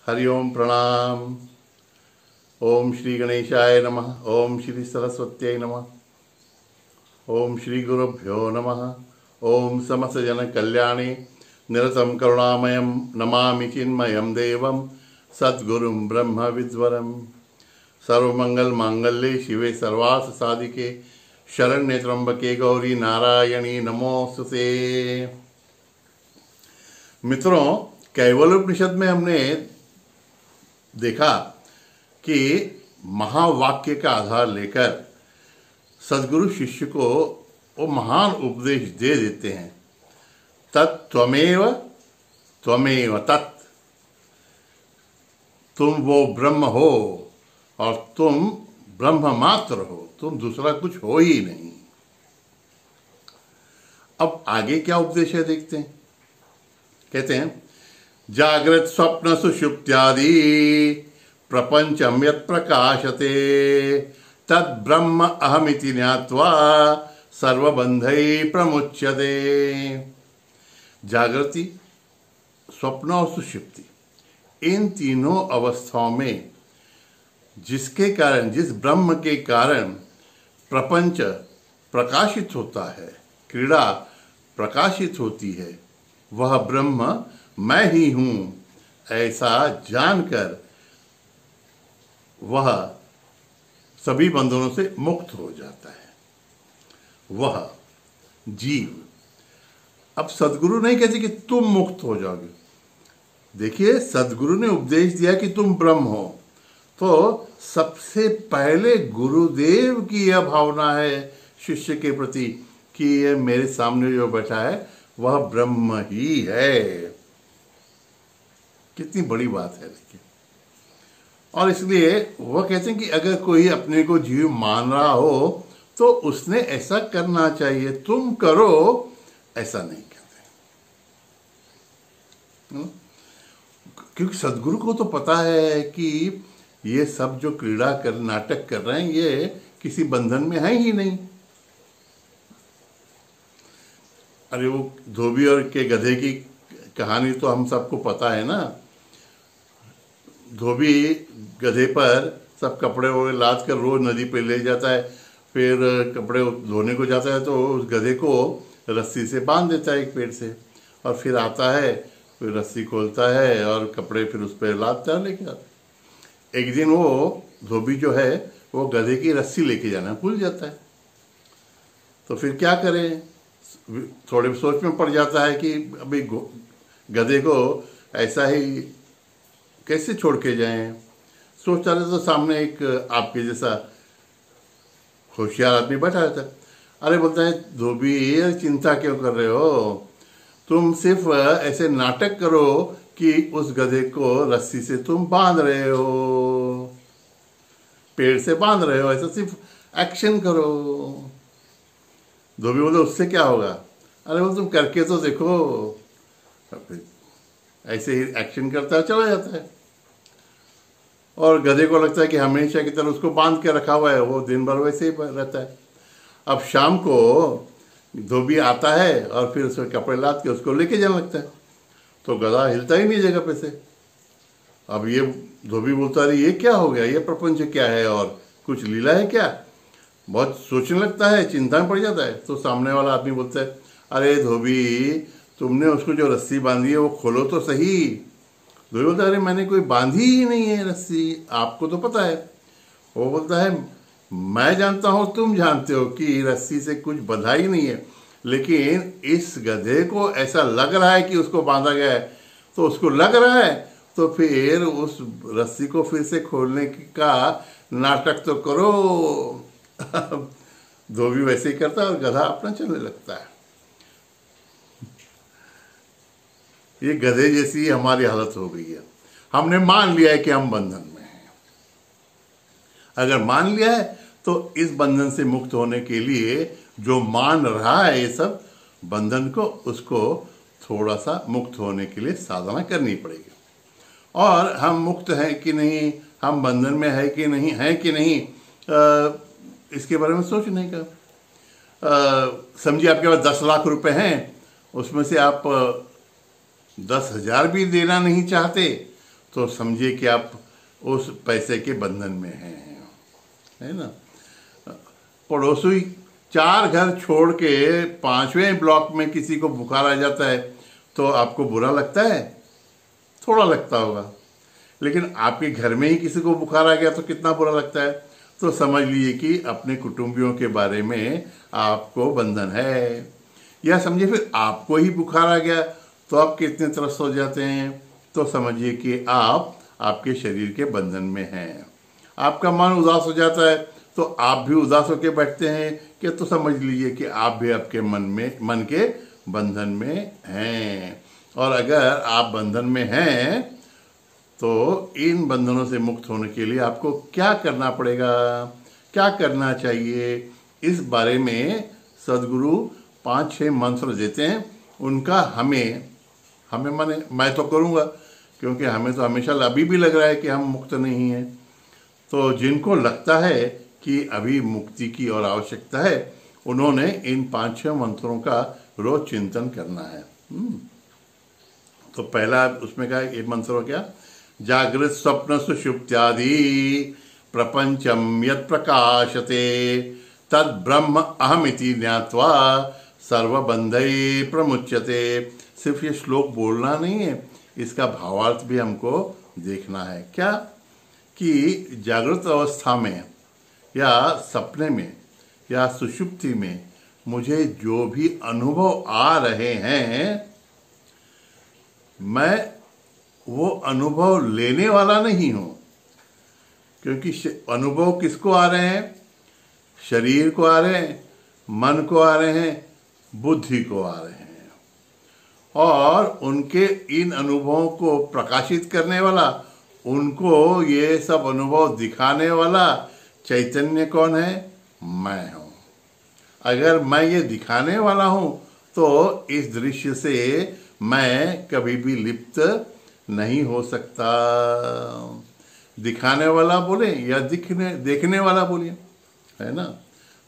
हरि ओम प्रणाम। ओम श्री गणेशाय नमः। ओम श्री सरस्वत्यै नमः। ओम श्री गुरुभ्यो नमः। ओम समस्त जन कल्याणे निरतं करुणामयं नमामि चिन्मयं देवं सद्गुरुं ब्रह्म विद्वरम्। सर्वमंगल मांगल्ये शिवे सर्वार्थ साधिके शरण्ये त्र्यंबके गौरी नारायणी नमोस्तुते। मित्रों, कैवल्योपनिषद में हमने देखा कि महावाक्य का आधार लेकर सद्गुरु शिष्य को वो महान उपदेश दे देते हैं। तत्त्वमेव त्वमेव तत्, तुम वो ब्रह्म हो और तुम ब्रह्म मात्र हो, तुम दूसरा कुछ हो ही नहीं। अब आगे क्या उपदेश है देखते हैं। कहते हैं, जागृत स्वप्न सुषुप्त्यादि प्रपंचम यत् प्रकाशते तद ब्रह्म अहमिति ज्ञात्वा सर्वबंधै प्रमुच्यते। जागृति, स्वप्न और सुषुप्ति, इन तीनों अवस्थाओं में जिसके कारण, जिस ब्रह्म के कारण प्रपंच प्रकाशित होता है, क्रीड़ा प्रकाशित होती है, वह ब्रह्म मैं ही हूं, ऐसा जानकर वह सभी बंधनों से मुक्त हो जाता है, वह जीव। अब सदगुरु नहीं कहते कि तुम मुक्त हो जाओगे। देखिए, सदगुरु ने उपदेश दिया कि तुम ब्रह्म हो, तो सबसे पहले गुरुदेव की यह भावना है शिष्य के प्रति कि ये मेरे सामने जो बैठा है वह ब्रह्म ही है। कितनी बड़ी बात है देखिए। और इसलिए वह कहते हैं कि अगर कोई अपने को जीव मान रहा हो तो उसने ऐसा करना चाहिए, तुम करो ऐसा नहीं कहते। क्योंकि सदगुरु को तो पता है कि ये सब जो क्रीड़ा कर, नाटक कर रहे हैं, ये किसी बंधन में है ही नहीं। अरे वो धोबी और के गधे की कहानी तो हम सबको पता है ना। धोबी गधे पर सब कपड़े वगैरह लाद कर रोज नदी पे ले जाता है, फिर कपड़े धोने को जाता है तो उस गधे को रस्सी से बांध देता है एक पेड़ से, और फिर आता है, फिर रस्सी खोलता है और कपड़े फिर उस पर लादता है लेके आता। एक दिन वो धोबी जो है वो गधे की रस्सी लेके जाना भूल जाता है, तो फिर क्या करे, थोड़े सोच में पड़ जाता है कि अभी गधे को ऐसा ही कैसे छोड़ के जाएं। सोचता रहे तो सामने एक आपके जैसा होशियार आदमी बैठा रहता है। अरे बोलता है, धोबी ये चिंता क्यों कर रहे हो, तुम सिर्फ ऐसे नाटक करो कि उस गधे को रस्सी से तुम बांध रहे हो, पेड़ से बांध रहे हो, ऐसा सिर्फ एक्शन करो। धोबी बोले, उससे क्या होगा। अरे वो तुम करके तो देखो। ऐसे ही एक्शन करता है, चला जाता है। और गधे को लगता है कि हमेशा की तरह उसको बांध के रखा हुआ है, वो दिन भर वैसे ही रहता है। अब शाम को धोबी आता है और फिर उसके कपड़े लाद के उसको लेके जाने लगता है, तो गधा हिलता ही नहीं जगह पे से। अब ये धोबी बोलता है, ये क्या हो गया, ये प्रपंच क्या है और कुछ लीला है क्या। बहुत सोचने लगता है, चिंता में पड़ जाता है। तो सामने वाला आदमी बोलता है, अरे धोबी, तुमने उसको जो रस्सी बांधी है वो खोलो तो सही। धोबी बोलता है, अरे मैंने कोई बांधी ही नहीं है रस्सी, आपको तो पता है। वो बोलता है, मैं जानता हूँ, तुम जानते हो कि रस्सी से कुछ बंधा ही नहीं है, लेकिन इस गधे को ऐसा लग रहा है कि उसको बांधा गया है, तो उसको लग रहा है तो फिर उस रस्सी को फिर से खोलने का नाटक तो करो। धोबी वैसे ही करता है और गधा अपना चलने लगता है। ये गधे जैसी हमारी हालत हो गई है। हमने मान लिया है कि हम बंधन में हैं। अगर मान लिया है तो इस बंधन से मुक्त होने के लिए जो मान रहा है ये सब बंधन को, उसको थोड़ा सा मुक्त होने के लिए साधना करनी पड़ेगी। और हम मुक्त हैं कि नहीं, हम बंधन में है कि नहीं, इसके बारे में सोचने का। समझिए आपके पास 10 लाख रुपए हैं, उसमें से आप 10,000 भी देना नहीं चाहते, तो समझिए कि आप उस पैसे के बंधन में हैं, है ना। पड़ोसी 4 घर छोड़ के 5वें ब्लॉक में किसी को बुखार आ जाता है तो आपको बुरा लगता है? थोड़ा लगता होगा। लेकिन आपके घर में ही किसी को बुखार आ गया तो कितना बुरा लगता है। तो समझ लीजिए कि अपने कुटुंबियों के बारे में आपको बंधन है। या समझिए फिर आपको ही बुखार आ गया तो आप कितने त्रस्त हो जाते हैं। तो समझिए कि आप आपके शरीर के बंधन में हैं। आपका मन उदास हो जाता है तो आप भी उदास होकर बैठते हैं कि तो समझ लीजिए कि आप भी आपके मन के बंधन में हैं। और अगर आप बंधन में हैं तो इन बंधनों से मुक्त होने के लिए आपको क्या करना पड़ेगा, क्या करना चाहिए, इस बारे में सदगुरु 5-6 मंत्र देते हैं। उनका हमें माने मैं तो करूँगा, क्योंकि हमें तो हमेशा अभी भी लग रहा है कि हम मुक्त नहीं हैं। तो जिनको लगता है कि अभी मुक्ति की और आवश्यकता है, उन्होंने इन 5-6 मंत्रों का रोज चिंतन करना है। तो पहला उसमें का ये मंत्र हो गया, जागृत स्वप्न सुषुप्त्यादि प्रपंचम यत् प्रकाशते तद ब्रह्म अहमिति ज्ञात्वा सर्वबंधै प्रमुच्यते। सिर्फ ये श्लोक बोलना नहीं है, इसका भावार्थ भी हमको देखना है। क्या कि जागृत अवस्था में या सपने में या सुषुप्ति में मुझे जो भी अनुभव आ रहे हैं, मैं वो अनुभव लेने वाला नहीं हूँ। क्योंकि अनुभव किसको आ रहे हैं? शरीर को आ रहे हैं, मन को आ रहे हैं, बुद्धि को आ रहे हैं। और उनके इन अनुभवों को प्रकाशित करने वाला, उनको ये सब अनुभव दिखाने वाला चैतन्य कौन है? मैं हूँ। अगर मैं ये दिखाने वाला हूँ तो इस दृश्य से मैं कभी भी लिप्त नहीं हो सकता। दिखाने वाला बोले या देखने वाला बोलिए, है ना।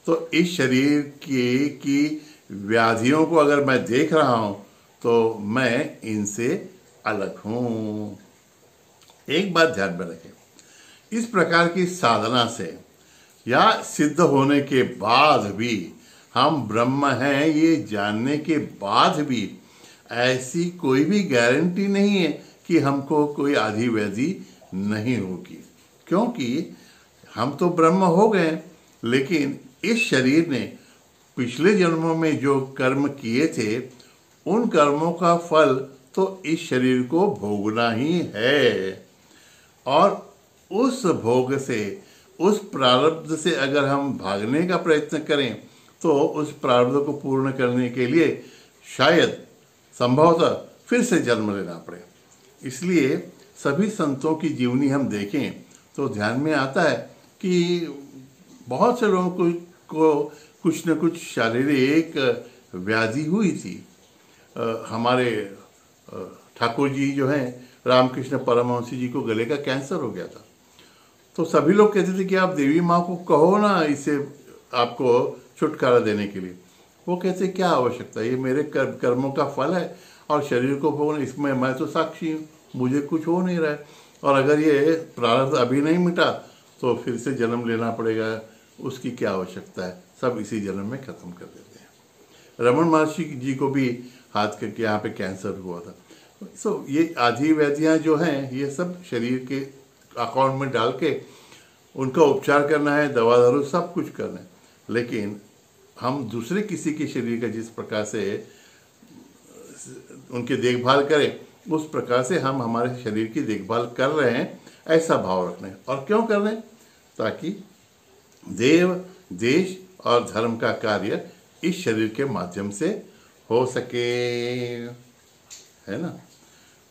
तो इस शरीर की व्याधियों को अगर मैं देख रहा हूँ तो मैं इनसे अलग हूँ। एक बात ध्यान में रखें, इस प्रकार की साधना से या सिद्ध होने के बाद भी, हम ब्रह्म हैं ये जानने के बाद भी, ऐसी कोई भी गारंटी नहीं है कि हमको कोई आधी व्याधि नहीं होगी। क्योंकि हम तो ब्रह्म हो गए, लेकिन इस शरीर ने पिछले जन्मों में जो कर्म किए थे, उन कर्मों का फल तो इस शरीर को भोगना ही है। और उस भोग से, उस प्रारब्ध से अगर हम भागने का प्रयत्न करें तो उस प्रारब्ध को पूर्ण करने के लिए शायद संभवतः फिर से जन्म लेना पड़े। इसलिए सभी संतों की जीवनी हम देखें तो ध्यान में आता है कि बहुत से लोगों को कुछ न कुछ शारीरिक व्याधि हुई थी। हमारे ठाकुर जी जो हैं, रामकृष्ण परमहंस जी को गले का कैंसर हो गया था। तो सभी लोग कहते थे कि आप देवी माँ को कहो ना इसे आपको छुटकारा देने के लिए। वो कहते क्या आवश्यकता है, ये मेरे कर्मों का फल है और शरीर को भोगना, इसमें मैं तो साक्षी हूँ, मुझे कुछ हो नहीं रहा है। और अगर ये प्रारब्ध अभी नहीं मिटा तो फिर से जन्म लेना पड़ेगा, उसकी क्या आवश्यकता है, सब इसी जन्म में खत्म कर देते हैं। रमन महर्षि जी को भी हाथ के यहाँ पे कैंसर हुआ था। सो ये आधी व्याधियाँ जो हैं, ये सब शरीर के अकाउंट में डाल के उनका उपचार करना है, दवा दारू सब कुछ करना है। लेकिन हम दूसरे किसी के शरीर का जिस प्रकार से उनकी देखभाल करें, उस प्रकार से हम हमारे शरीर की देखभाल कर रहे हैं, ऐसा भाव रखना है। और क्यों कर रहे हैं? ताकि देव, देश और धर्म का कार्य इस शरीर के माध्यम से हो सके, है ना।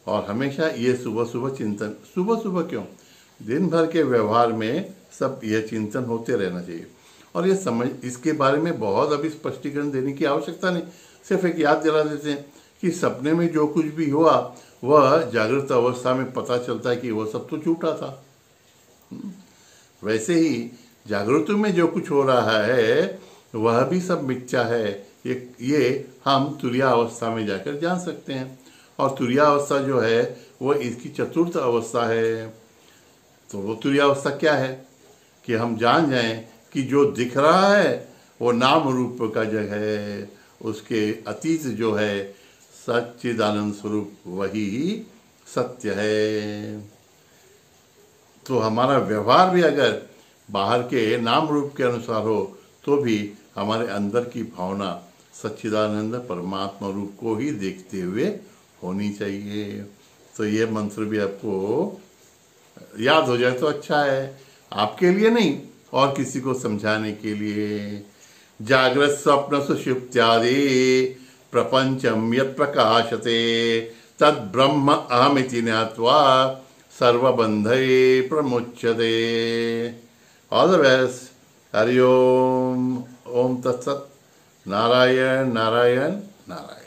और हमेशा ये सुबह सुबह चिंतन, सुबह सुबह क्यों, दिन भर के व्यवहार में सब यह चिंतन होते रहना चाहिए। और ये समझ, इसके बारे में बहुत अभी स्पष्टीकरण देने की आवश्यकता नहीं, सिर्फ एक याद दिला देते हैं कि सपने में जो कुछ भी हुआ वह जागृत अवस्था में पता चलता है कि वह सब तो झूठा था। वैसे ही जागृत में जो कुछ हो रहा है वह भी सब मिथ्या है। ये हम तुरीयावस्था में जाकर जान सकते हैं। और तुरीयावस्था जो है वो इसकी चतुर्थ अवस्था है। तो वो तुरीयावस्था क्या है कि हम जान जाएं कि जो दिख रहा है वो नाम रूप का जग है, उसके अतीत जो है सच्चिदानंद स्वरूप वही सत्य है। तो हमारा व्यवहार भी अगर बाहर के नाम रूप के अनुसार हो तो भी हमारे अंदर की भावना सच्चिदानंद परमात्मा रूप को ही देखते हुए होनी चाहिए। तो ये मंत्र भी आपको याद हो जाए तो अच्छा है, आपके लिए नहीं और किसी को समझाने के लिए। जागृत स्वप्न सुषुप्त्यादि प्रपंचम यत् प्रकाशते तद ब्रह्म अहमिति ज्ञात्वा सर्वबंधे प्रमुच्यते। All the best. Hari Om. Om तत्सत। नारायण नारायण नारायण।